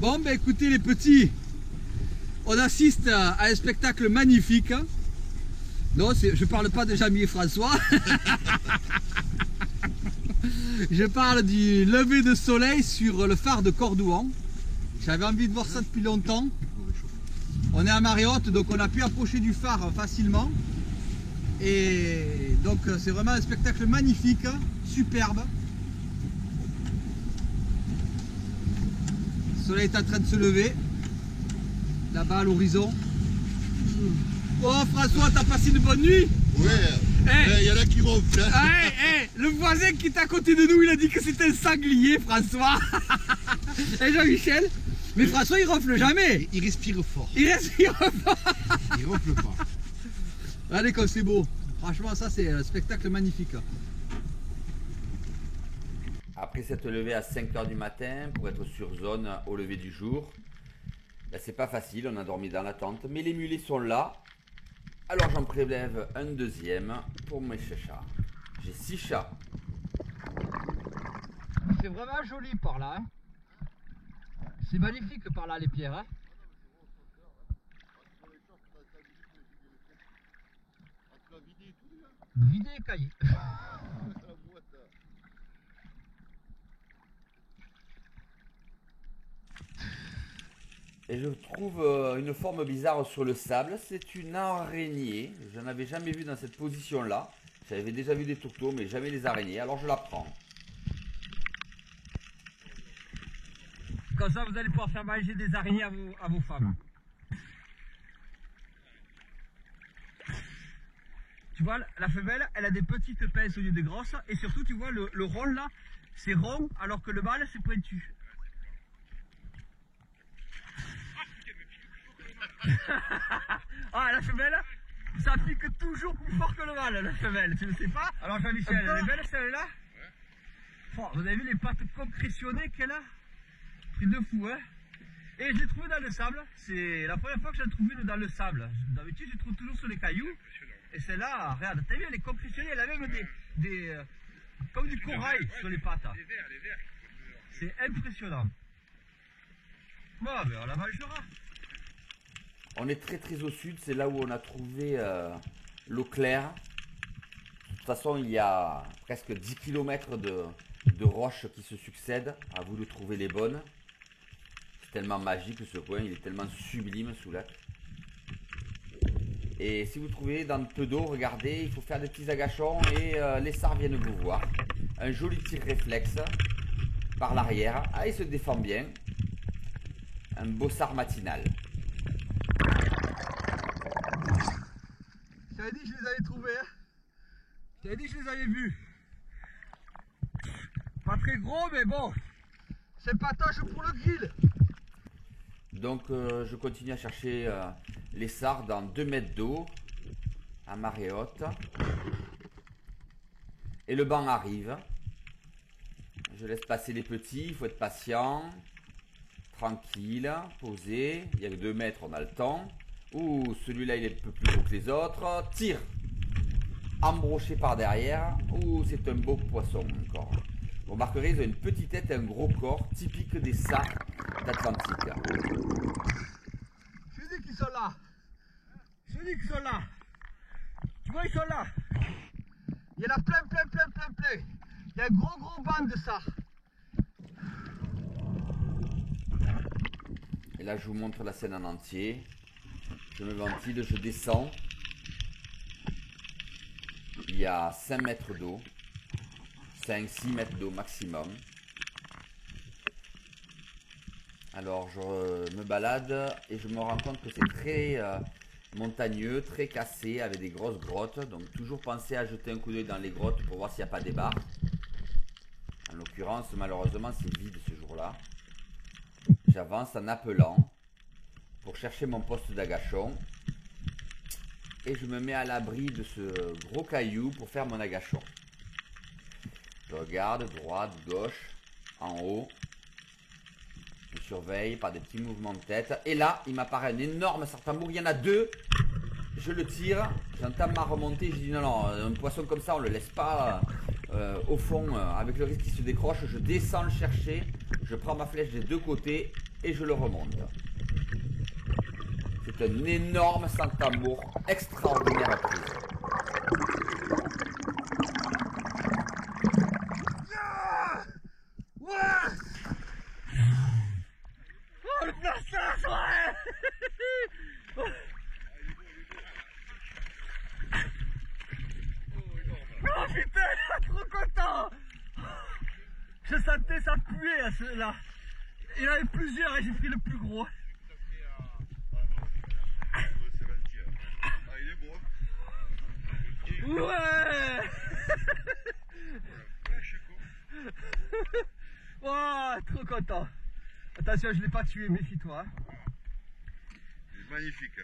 Bon, ben écoutez les petits, on assiste à un spectacle magnifique. Non, je parle pas de Jamie et François. Je parle du lever de soleil sur le phare de Cordouan. J'avais envie de voir ça depuis longtemps. On est à marée haute, donc on a pu approcher du phare facilement. Et donc c'est vraiment un spectacle magnifique, superbe. Le soleil est en train de se lever. Là-bas à l'horizon. Oh François, t'as passé une bonne nuit? Ouais, il y en a qui ronflent. Le voisin qui est à côté de nous, il a dit que c'était un sanglier, François. Et Jean-Michel? Mais François, il ronfle jamais. Il respire fort. Il respire fort. Il ronfle pas. Allez, comme c'est beau. Franchement, ça, c'est un spectacle magnifique. Après s'être levé à 5 h du matin pour être sur zone au lever du jour, ben, c'est pas facile, on a dormi dans la tente, mais les mulets sont là. Alors j'en prélève un deuxième pour mes chats. J'ai 6 chats. C'est vraiment joli par là. Hein. C'est magnifique par là, les pierres. Hein. Vider et cahier. Et je trouve une forme bizarre sur le sable. C'est une araignée. Je n'en avais jamais vu dans cette position-là. J'avais déjà vu des tourteaux, mais jamais des araignées. Alors je la prends. Comme ça, vous allez pouvoir faire manger des araignées à vos femmes. Tu vois, la femelle, elle a des petites pinces au lieu des grosses. Et surtout, tu vois, le rond là, c'est rond, alors que le mâle, c'est pointu. Ah, la femelle, ça pique toujours plus fort que le mâle, la femelle, tu ne sais pas? Alors Jean-Michel, elle est belle celle-là. Oh, vous avez vu les pattes compressionnées qu'elle a? Truc de fou, hein? Et je l'ai trouvé dans le sable, c'est la première fois que j'en trouve une dans le sable. D'habitude, je trouve toujours sur les cailloux. Et celle-là, regarde, t'as vu, elle est compressionnée, elle a même des comme du corail sur les pattes. C'est impressionnant. Bon, ben on la mangera. On est très au sud, c'est là où on a trouvé l'eau claire. De toute façon, il y a presque 10 km de roches qui se succèdent. À vous de trouver les bonnes. C'est tellement magique ce coin, il est tellement sublime sous lac. Et si vous trouvez dans peu d'eau, regardez, il faut faire des petits agachons et les sards viennent vous voir. Un joli tir réflexe par l'arrière. Ah, il se défend bien. Un beau sard matinal. Je t'avais dit que je les avais trouvés, hein. Je t'avais dit que je les avais vus. Pas très gros, mais bon. C'est patoche pour le grill. Donc je continue à chercher les sards dans 2 mètres d'eau, à marée haute. Et le banc arrive. Je laisse passer les petits, il faut être patient. Tranquille, posé. Il y a que 2 mètres, on a le temps. Ouh, celui-là il est un peu plus gros que les autres. Tire. Embroché par derrière. Ouh, c'est un beau poisson encore. Vous remarquerez, ils ont une petite tête et un gros corps, typique des sards d'Atlantique. Je dis qu'ils sont là. Je dis qu'ils sont là. Tu vois, ils sont là. Il y en a plein. Il y a un gros banc de sards. Et là, je vous montre la scène en entier. Je me ventile, je descends. Il y a 5 mètres d'eau. 5-6 mètres d'eau maximum. Alors je me balade et je me rends compte que c'est très montagneux, très cassé, avec des grosses grottes. Donc toujours penser à jeter un coup d'œil dans les grottes pour voir s'il n'y a pas des barres. En l'occurrence, malheureusement, c'est vide ce jour-là. J'avance en appelant pour chercher mon poste d'agachon. Et je me mets à l'abri de ce gros caillou pour faire mon agachon. Je regarde, droite, gauche, en haut. Je surveille par des petits mouvements de tête. Et là, il m'apparaît un énorme sartambour. Il y en a 2. Je le tire. J'entame ma remontée. Je dis non, un poisson comme ça, on ne le laisse pas au fond avec le risque qu'il se décroche. Je descends le chercher. Je prends ma flèche des 2 côtés. et je le remonte. C'est un énorme sans tambour, extraordinaire prise. Oh le passage, ouais. Oh putain, trop content. Je sentais ça puer à celui-là. Il y en avait plusieurs et j'ai pris le plus gros. Ouais. Oh, trop content. Attention, je ne l'ai pas tué, méfie-toi. Il est magnifique.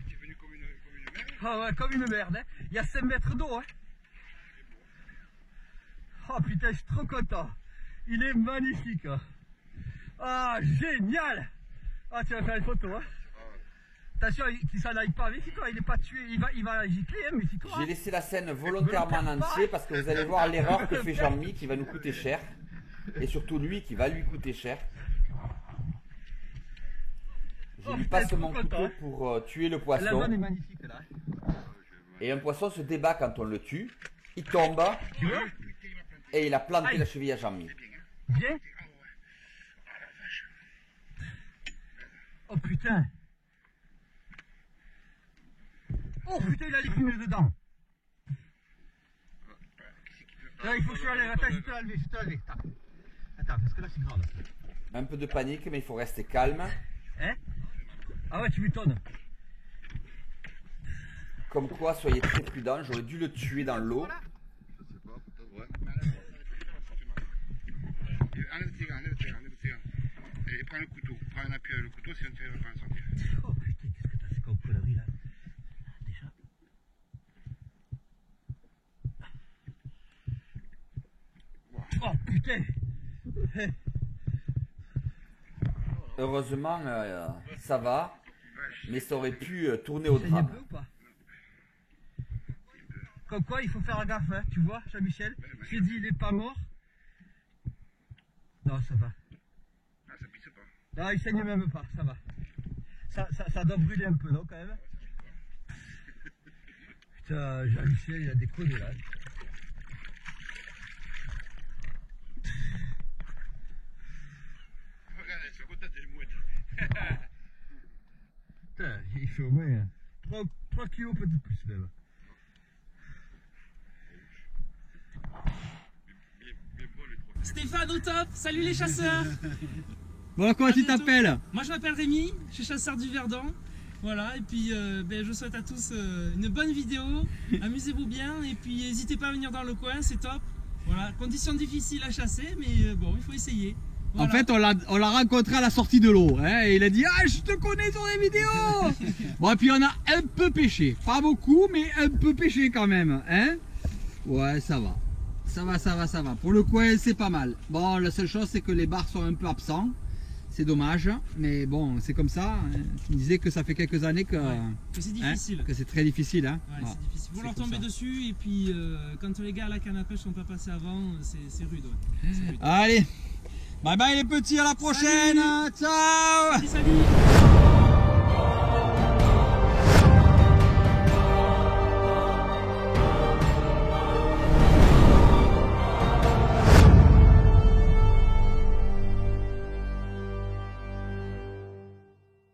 Tu es venu comme une merde. Ah ouais, comme une merde. Hein. Il y a 5 mètres d'eau. Hein. Oh putain, je suis trop content. Il est magnifique. Ah, génial. Ah, tu vas faire une photo. Hein. Attention, qu'il s'en aille pas. Méfie-toi, il n'est pas tué. Il va gicler, hein, méfie-toi. J'ai laissé la scène volontairement en entier parce que vous allez voir l'erreur que fait Jean-Mi qui va nous coûter cher. Et surtout lui qui va lui coûter cher. Je lui passe mon couteau pour tuer le poisson. La zone est magnifique là. Et un poisson se débat quand on le tue. Il tombe. Tu vois? Et il a planté la cheville à Jean-Mi. Viens. Oh putain. Oh putain, il a les fumées dedans. Là, il faut que je l'enlève. Attends, je vais te l'enlever, Attends, parce que là, c'est grave. Un peu de panique, mais il faut rester calme. Hein? Ah ouais, tu m'étonnes. Comme quoi, soyez très prudents. J'aurais dû le tuer dans l'eau. Je sais pas, peut-être, ouais. Enlève le tigre. Et prends le couteau. Prends un appui avec le couteau, sinon tu vas pas en sortir. Oh putain, qu'est-ce que t'as fait comme connerie là? Déjà. Oh putain. Heureusement, ça va. Mais ça aurait pu tourner au drame. Ou pas? Comme quoi, il faut faire gaffe, hein, tu vois, Jean-Michel. J'ai dit, il est pas mort. Non, ça va. Ah, ça pisse pas. Non, il saigne même pas, ça va. Ça doit brûler un peu, non, quand même? Putain, Jean-Michel, il a déconné, là. Regarde, elle se contente, elle mouette. Putain, il fait au moins 3 kilos, peut-être plus, même. Stéphane au top, salut les chasseurs. Bon, comment tu t'appelles? Moi je m'appelle Rémi, je suis chasseur du Verdon. Voilà, et puis je souhaite à tous une bonne vidéo, amusez-vous bien, et puis n'hésitez pas à venir dans le coin, c'est top. Voilà, conditions difficiles à chasser, mais bon, il faut essayer. Voilà. En fait, on l'a rencontré à la sortie de l'eau, hein, et il a dit « Ah, je te connais sur les vidéos !» Bon, et puis on a un peu pêché, pas beaucoup, mais un peu pêché quand même, hein. Ouais, ça va. Ça va. Pour le coin, c'est pas mal. Bon, la seule chose, c'est que les bars sont un peu absents. C'est dommage, mais bon, c'est comme ça. Hein. Tu me disais que ça fait quelques années que c'est difficile. Hein, que c'est très difficile. Hein. Ouais, bon, c'est difficile. Faut leur tomber dessus, et puis quand les gars à la canne à pêche sont pas passés avant, c'est rude. Ouais. Rude. Allez, bye bye les petits, à la prochaine. Salut. Ciao. Salut.